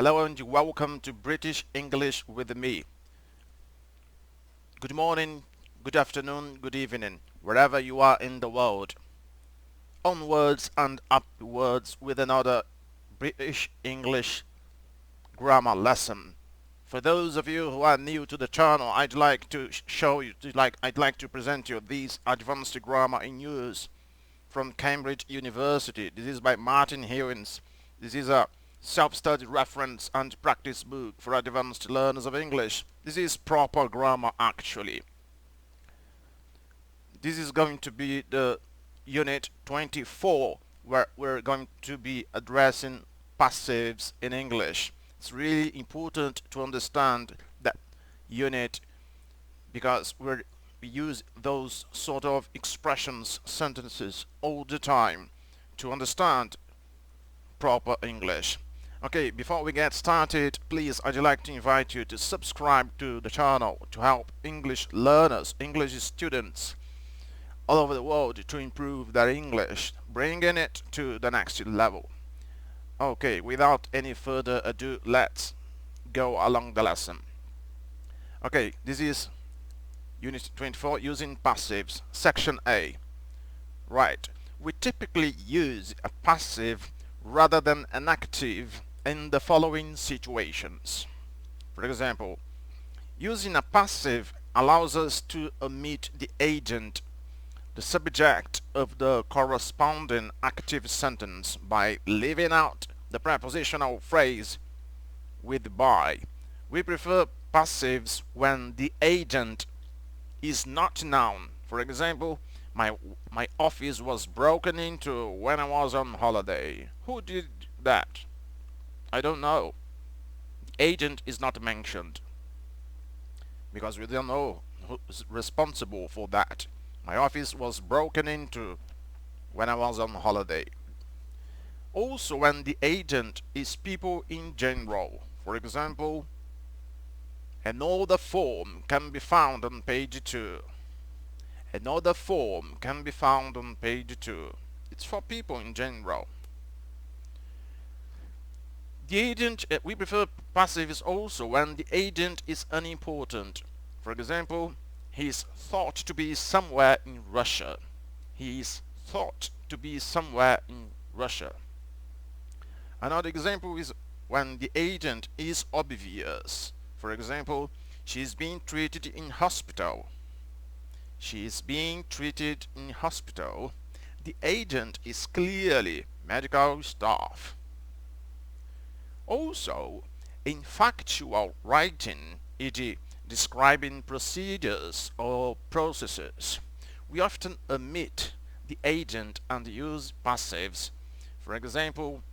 Hello and welcome to British English with me. Good morning, good afternoon, good evening, wherever you are in the world. Onwards and upwards with another British English grammar lesson. For those of you who are new to the channel, I'd like to present you these advanced grammar in use from Cambridge University. This is by Martin Hewins. This is a self-study reference and practice book for advanced learners of English. This is proper grammar actually. This is going to be the unit 24 where we're going to be addressing passives in English. It's really important to understand that unit because we use those sort of expressions, sentences all the time to understand proper English. Okay, before we get started, please, I'd like to invite you to subscribe to the channel to help English learners, English students all over the world to improve their English, bringing it to the next level. Okay, without any further ado, let's go along the lesson. Okay, this is Unit 24, using passives, Section A. Right, we typically use a passive rather than an active in the following situations. For example, using a passive allows us to omit the agent, the subject of the corresponding active sentence by leaving out the prepositional phrase with by. We prefer passives when the agent is not noun. For example, my office was broken into when I was on holiday. Who did that? I don't know. The agent is not mentioned because we don't know who's responsible for that. My office was broken into when I was on holiday. Also, when the agent is people in general. For example, another form can be found on page 2. Another form can be found on page 2. It's for people in general. The agent, we prefer passives also when the agent is unimportant. For example, he is thought to be somewhere in Russia. He is thought to be somewhere in Russia. Another example is when the agent is obvious. For example, she is being treated in hospital. She is being treated in hospital. The agent is clearly medical staff. Also, in factual writing, e.g., describing procedures or processes, we often omit the agent and use passives. For example,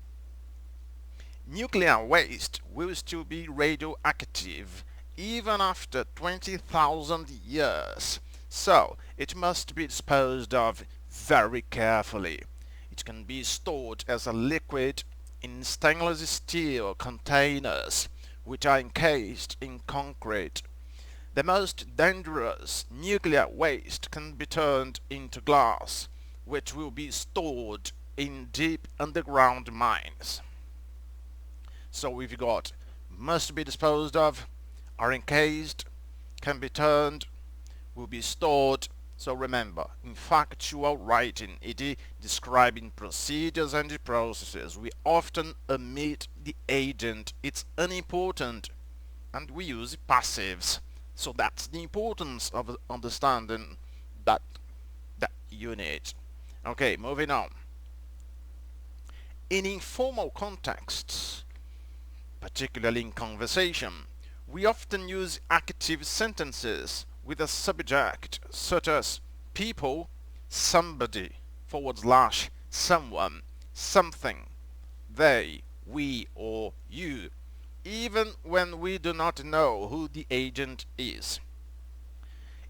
nuclear waste will still be radioactive even after 20,000 years, so it must be disposed of very carefully. It can be stored as a liquid in stainless steel containers which are encased in concrete. The most dangerous nuclear waste can be turned into glass, which will be stored in deep underground mines. So we've got must be disposed of, are encased, can be turned, will be stored. So remember, in factual writing, it describing procedures and processes, we often omit the agent. It's unimportant, and we use passives. So that's the importance of understanding that unit. Okay, moving on. In informal contexts, particularly in conversation, we often use active sentences with a subject such as people, somebody, / someone, something, they, we, or you, even when we do not know who the agent is.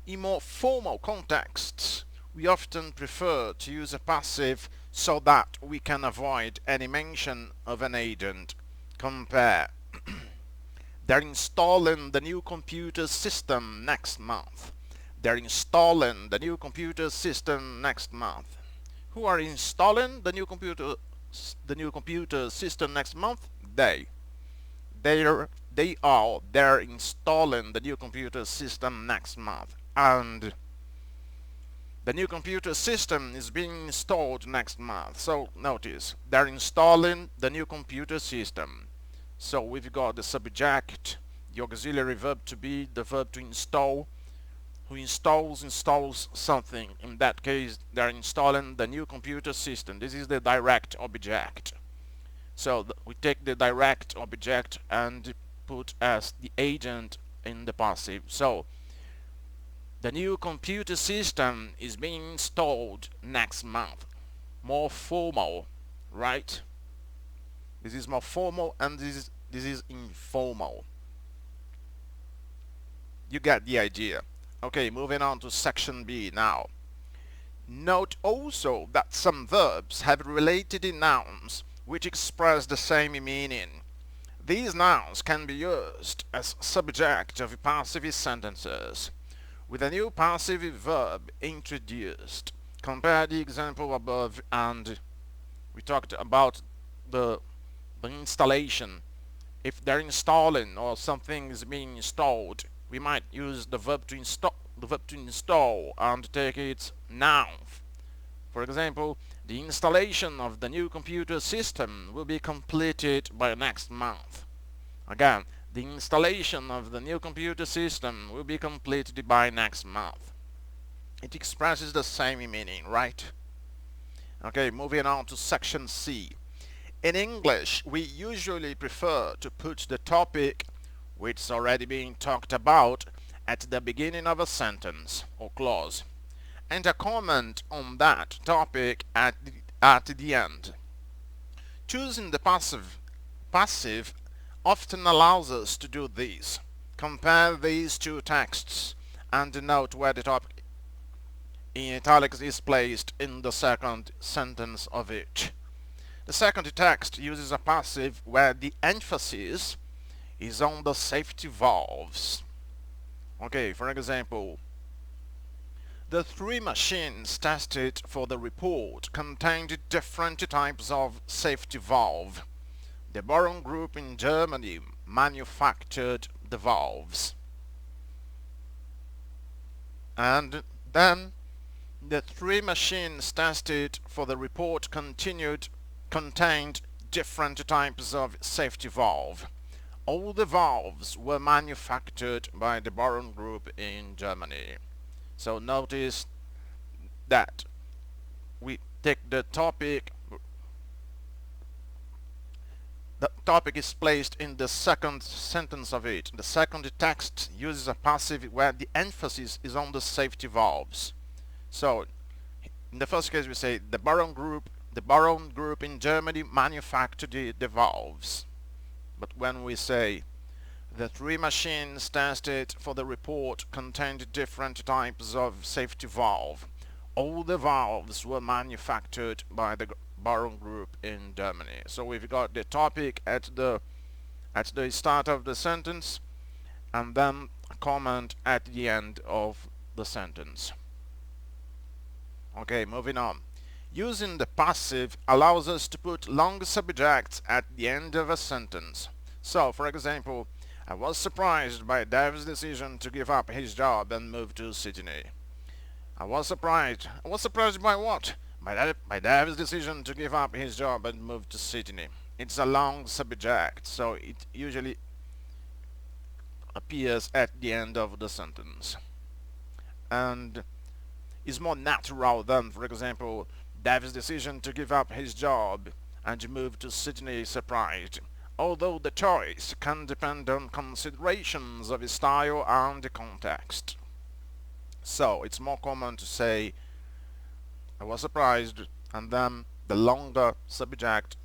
In more formal contexts, we often prefer to use a passive so that we can avoid any mention of an agent. Compare. They're installing the new computer system next month. They're installing the new computer system next month. Who are installing the new computer system next month? They. they're installing the new computer system next month, and the new computer system is being installed next month. So notice, they're installing the new computer system. So we've got the subject, the auxiliary verb to be, the verb to install. Who installs something. In that case, they're installing the new computer system. This is the direct object. So we take the direct object and put as the agent in the passive. So the new computer system is being installed next month. More formal, right? This is more formal, and this is informal. You get the idea. Okay, moving on to section B now. Note also that some verbs have related nouns which express the same meaning. These nouns can be used as subject of passive sentences with a new passive verb introduced. Compare the example above, and we talked about the installation. If they're installing or something is being installed, we might use the verb to install and take its noun. For example, the installation of the new computer system will be completed by next month. Again, the installation of the new computer system will be completed by next month. It expresses the same meaning, right? Okay, moving on to section C. In English, we usually prefer to put the topic, which is already being talked about, at the beginning of a sentence or clause, and a comment on that topic at the end. Choosing the passive often allows us to do this. Compare these two texts and note where the topic in italics is placed in the second sentence of each. The second text uses a passive where the emphasis is on the safety valves. Okay, for example, the 3 machines tested for the report contained different types of safety valve. The Baron Group in Germany manufactured the valves. And then the 3 machines tested for the report contained different types of safety valve. All the valves were manufactured by the Baron Group in Germany. So notice that we take the topic is placed in the second sentence of it. The second text uses a passive where the emphasis is on the safety valves. So in the first case we say the Baron Group in Germany manufactured the valves. But when we say the 3 machines tested for the report contained different types of safety valve, all the valves were manufactured by the Baron Group in Germany. So we've got the topic at the start of the sentence, and then a comment at the end of the sentence. Okay, moving on. Using the passive allows us to put long subjects at the end of a sentence. So, for example, I was surprised by Dave's decision to give up his job and move to Sydney. I was surprised. I was surprised by what? By Dave's decision to give up his job and move to Sydney. It's a long subject, so it usually appears at the end of the sentence. And is more natural than, for example, Dave's decision to give up his job and move to Sydney surprised, although the choice can depend on considerations of style and context. So it's more common to say I was surprised and then the longer subject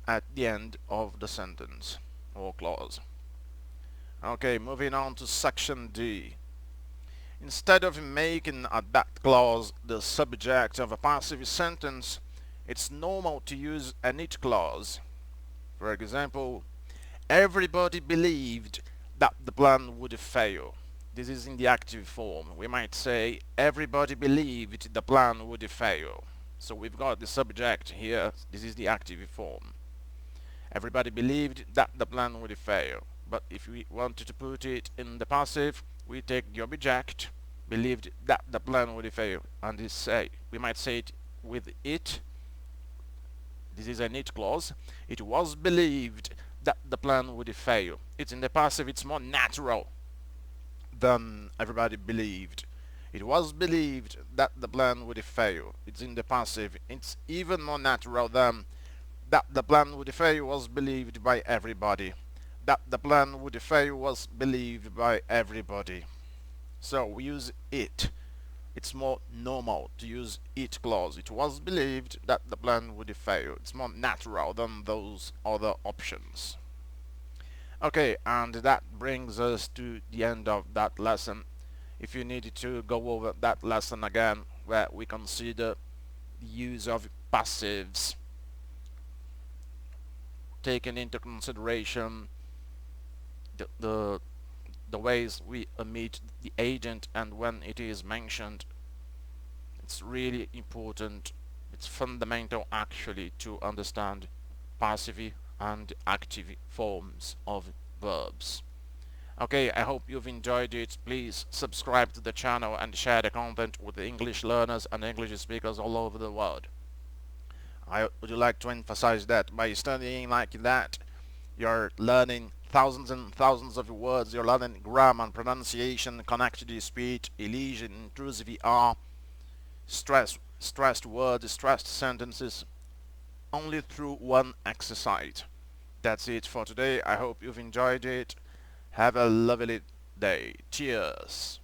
at the end of the sentence or clause. Okay, moving on to section D. Instead of making that clause the subject of a passive sentence, it's normal to use an it clause. For example, everybody believed that the plan would fail. This is in the active form. We might say everybody believed the plan would fail. So we've got the subject here. This is the active form. Everybody believed that the plan would fail. But if we wanted to put it in the passive, we take the object believed that the plan would fail, and we might say it with it. This is an it clause. It was believed that the plan would fail. It's in the passive, it's more natural than everybody believed. It was believed that the plan would fail. It's in the passive. It's even more natural than that the plan would fail was believed by everybody. That the plan would fail was believed by everybody. So we use it. It's more normal to use it clause. It was believed that the plan would fail. It's more natural than those other options. Okay, and that brings us to the end of that lesson. If you needed to go over that lesson again, where we consider the use of passives, taking into consideration the ways we omit the agent and when it is mentioned, it's really important. It's fundamental actually to understand passive and active forms of verbs. Okay, I hope you've enjoyed it. Please subscribe to the channel and share the content with the English learners and English speakers all over the world. I would like to emphasize that by studying like that, you're learning thousands and thousands of words. You're learning grammar and pronunciation, connected speech, elision, intrusive ER, stressed words, stressed sentences, only through one exercise. That's it for today. I hope you've enjoyed it. Have a lovely day. Cheers.